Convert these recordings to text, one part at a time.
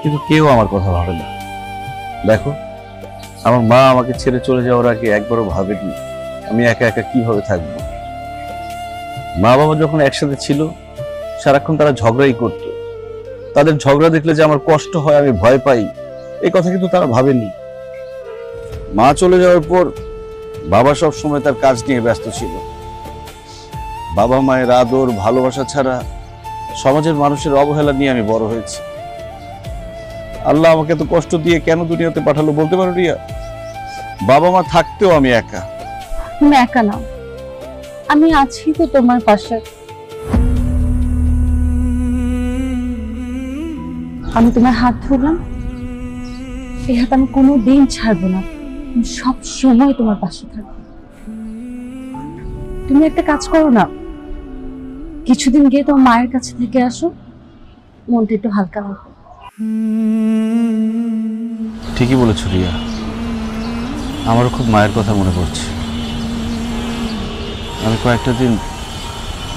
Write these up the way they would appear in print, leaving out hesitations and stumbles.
কিন্তু কেউ আমার কথা ভাবে না। দেখো, আমার মা আমাকে ছেড়ে চলে যাওয়ার আগে একবারও ভাবেনি আমি একা একা কিভাবে থাকবো। মা বাবা যখন একসাথে ছিল সারাক্ষণ তারা ঝগড়াই করতো। তাদের ঝগড়া দেখলে যে আমার কষ্ট হয়, আমি ভয় পাই, এই কথা কিন্তু তারা ভাবেনি। মা চলে যাওয়ার পর বাবা সব সময় তার কাজ নিয়ে ব্যস্ত ছিল। বাবা মায়ের আদর ভালোবাসা ছাড়া সমাজের মানুষের অবহেলা নিয়ে আমি বড় হয়েছি। আল্লাহ আমাকে এত কষ্ট দিয়ে কেন দুনিয়াতে পাঠালো বলতে পারো রিয়া? বাবা মা থাকতেও আমি একা। তুমি একা নাও, আমি আছি তো তোমার পাশে। আমি তোমার হাত ধরলাম, এই হাত আমি কোনোদিন ছাড়বো না। আমি সব সময় তোমার পাশে থাকবো। তুমি একটা কাজ করো না, কিছুদিন গিয়ে তোমার মায়ের কাছে থেকে আসো, মনটা একটু হালকা হবে। ঠিকই বলেছো রিয়া, আমারও খুব মায়ের কথা মনে পড়ছে। আমি কয়েকটা দিন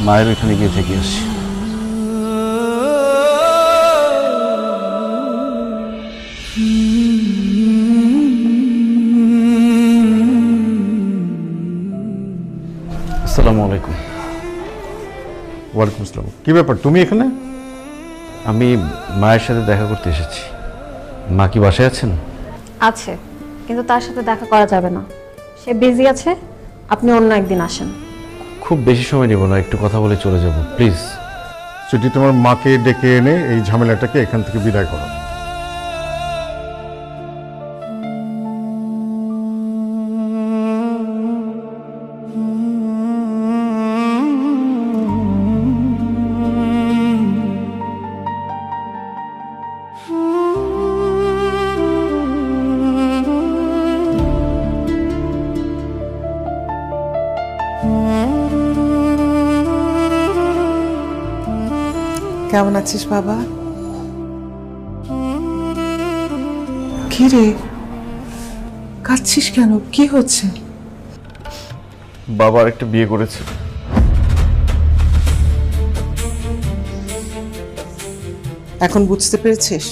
মায়ের ওইখানে গিয়ে থেকে আসি। আসসালামু আলাইকুম। ওয়ালাইকুম আসসালাম। কি ব্যাপার, তুমি এখানে? আমি মায়ের সাথে দেখা করতে এসেছি। মা কি বাসায় আছেন? আছে, কিন্তু তার সাথে দেখা করা যাবে না, সে বিজি আছে। আপনি অন্য একদিন আসেন। খুব বেশি সময় নেব না, একটু কথা বলে চলে যাব প্লিজ। সেটি তোমার মাকে ডেকে এনে এই ঝামেলাটাকে এখান থেকে বিদায় করো। কেমন আছিস বাবা? কি রে, কাঁদছিস কেন? কি হচ্ছে? বাবা আরেকটা বিয়ে করেছে। এখন বুঝতে পেরেছিস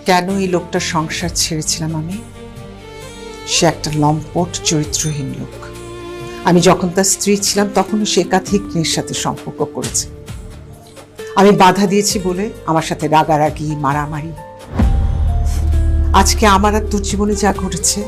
কেন এই লোকটার সংসার ছেড়েছিলাম আমি? সে একটা লম্পট চরিত্রহীন লোক। আমি যখন তার স্ত্রী ছিলাম তখনও সে একাধিক মেয়ের সাথে সম্পর্ক করেছে। আমি বাধা দিয়েছি বলে আমার সাথে রাগারাগি মারামারি। আজকে আমার আর তোর জীবনে যা ঘটেছে